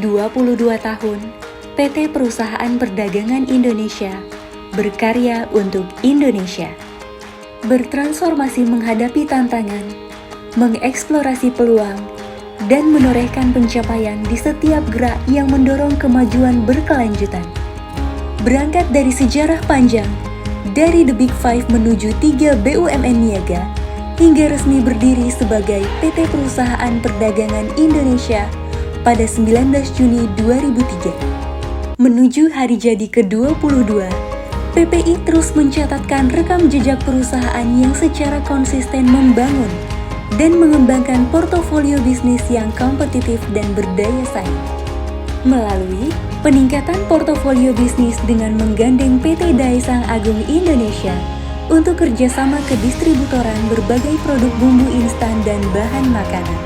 22 tahun, PT Perusahaan Perdagangan Indonesia berkarya untuk Indonesia. Bertransformasi menghadapi tantangan, mengeksplorasi peluang, dan menorehkan pencapaian di setiap gerak yang mendorong kemajuan berkelanjutan. Berangkat dari sejarah panjang, dari The Big Five menuju 3 BUMN Niaga, hingga resmi berdiri sebagai PT Perusahaan Perdagangan Indonesia pada 19 Juni 2003. Menuju hari jadi ke-22, PPI terus mencatatkan rekam jejak perusahaan yang secara konsisten membangun dan mengembangkan portofolio bisnis yang kompetitif dan berdaya saing. Melalui peningkatan portofolio bisnis dengan menggandeng PT Daesang Agung Indonesia untuk kerjasama kedistributoran berbagai produk bumbu instan dan bahan makanan.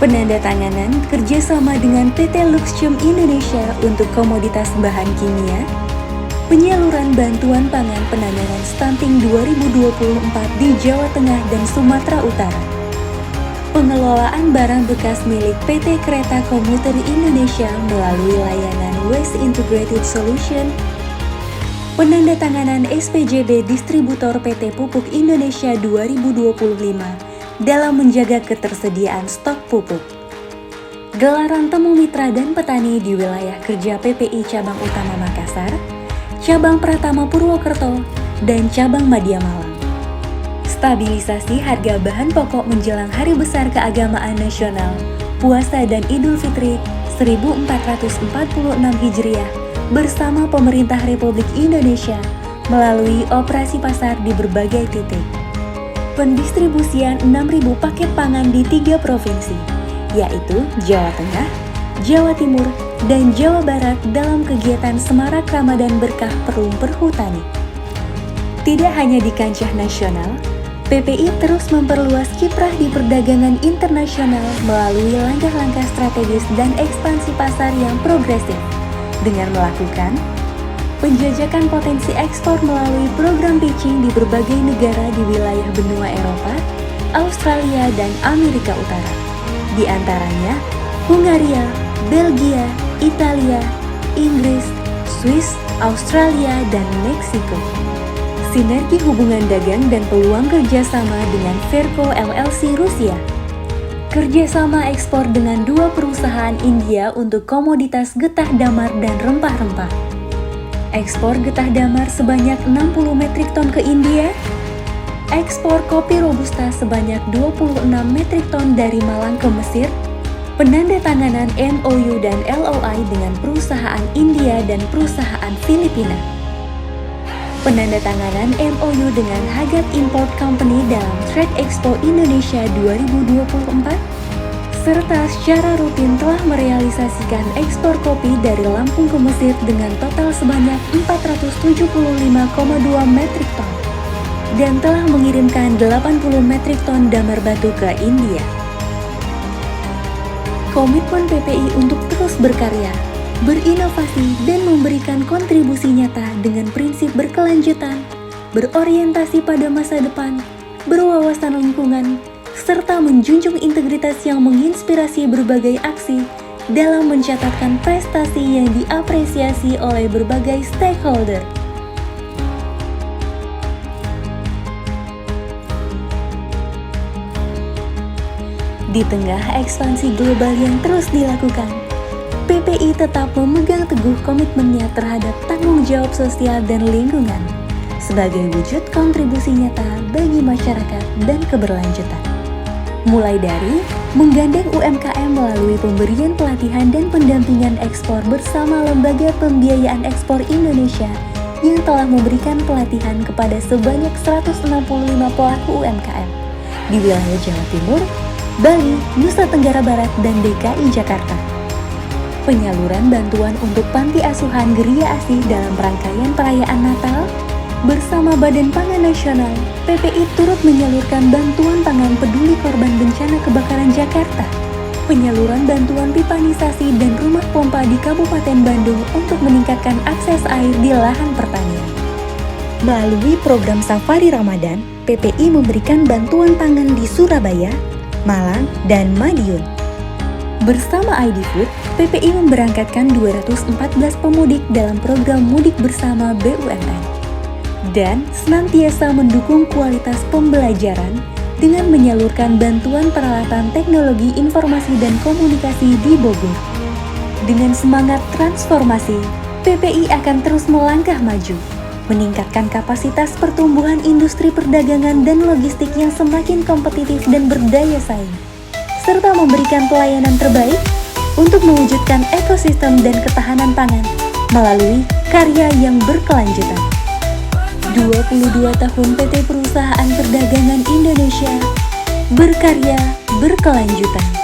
Penandatanganan kerjasama dengan PT Luxcium Indonesia untuk komoditas bahan kimia, penyaluran bantuan pangan penanganan stunting 2024 di Jawa Tengah dan Sumatera Utara, pengelolaan barang bekas milik PT Kereta Komuter Indonesia melalui layanan Waste Integrated Solution, penandatanganan SPJB Distributor PT Pupuk Indonesia 2025 dalam menjaga ketersediaan stok pupuk. Gelaran temu mitra dan petani di wilayah kerja PPI Cabang Utama Makassar, Cabang Pratama Purwokerto, dan Cabang Madya Malang. Stabilisasi harga bahan pokok menjelang Hari Besar Keagamaan Nasional, Puasa dan Idul Fitri 1446 Hijriah bersama pemerintah Republik Indonesia melalui operasi pasar di berbagai titik. Pendistribusian 6.000 paket pangan di 3 provinsi, yaitu Jawa Tengah, Jawa Timur, dan Jawa Barat dalam kegiatan Semarak Ramadan Berkah Perum Perhutani. Tidak hanya di kancah nasional, PPI terus memperluas kiprah di perdagangan internasional melalui langkah-langkah strategis dan ekspansi pasar yang progresif dengan melakukan penjajakan potensi ekspor melalui program pitching di berbagai negara di wilayah benua Eropa, Australia, dan Amerika Utara. Di antaranya Hungaria, Belgia, Italia, Inggris, Swiss, Australia, dan Meksiko. Sinergi hubungan dagang dan peluang kerjasama dengan Verco LLC Rusia. Kerjasama ekspor dengan 2 perusahaan India untuk komoditas getah damar dan rempah-rempah. Ekspor getah damar sebanyak 60 metrik ton ke India. Ekspor kopi Robusta sebanyak 26 metrik ton dari Malang ke Mesir. Penandatanganan MOU dan LOI dengan perusahaan India dan perusahaan Filipina. Penandatanganan MOU dengan Hagat Import Company dalam Trade Expo Indonesia 2024, serta secara rutin telah merealisasikan ekspor kopi dari Lampung ke Mesir dengan total sebanyak 475,2 metrik ton dan telah mengirimkan 80 metrik ton damar batu ke India. Komitmen PPI untuk terus berkarya, berinovasi, dan memberikan kontribusi nyata dengan prinsip berkelanjutan, berorientasi pada masa depan, berwawasan lingkungan, serta menjunjung integritas yang menginspirasi berbagai aksi dalam mencatatkan prestasi yang diapresiasi oleh berbagai stakeholder. Di tengah ekspansi global yang terus dilakukan, PPI tetap memegang teguh komitmennya terhadap tanggung jawab sosial dan lingkungan sebagai wujud kontribusi nyata bagi masyarakat dan keberlanjutan. Mulai dari menggandeng UMKM melalui pemberian pelatihan dan pendampingan ekspor bersama Lembaga Pembiayaan Ekspor Indonesia yang telah memberikan pelatihan kepada sebanyak 165 pelaku UMKM di wilayah Jawa Timur, Bali, Nusa Tenggara Barat, dan DKI Jakarta. Penyaluran bantuan untuk panti asuhan Geria Asih dalam rangkaian perayaan Natal. Bersama Badan Pangan Nasional, PPI turut menyalurkan bantuan pangan peduli korban bencana kebakaran Jakarta, penyaluran bantuan pipanisasi dan rumah pompa di Kabupaten Bandung untuk meningkatkan akses air di lahan pertanian. Melalui program Safari Ramadan, PPI memberikan bantuan pangan di Surabaya, Malang, dan Madiun. Bersama ID Food, PPI memberangkatkan 214 pemudik dalam program Mudik Bersama BUMN. Dan senantiasa mendukung kualitas pembelajaran dengan menyalurkan bantuan peralatan teknologi informasi dan komunikasi di Bogor. Dengan semangat transformasi, PPI akan terus melangkah maju, meningkatkan kapasitas pertumbuhan industri perdagangan dan logistik yang semakin kompetitif dan berdaya saing, serta memberikan pelayanan terbaik untuk mewujudkan ekosistem dan ketahanan pangan melalui karya yang berkelanjutan. 22 tahun PT Perusahaan Perdagangan Indonesia, berkarya berkelanjutan.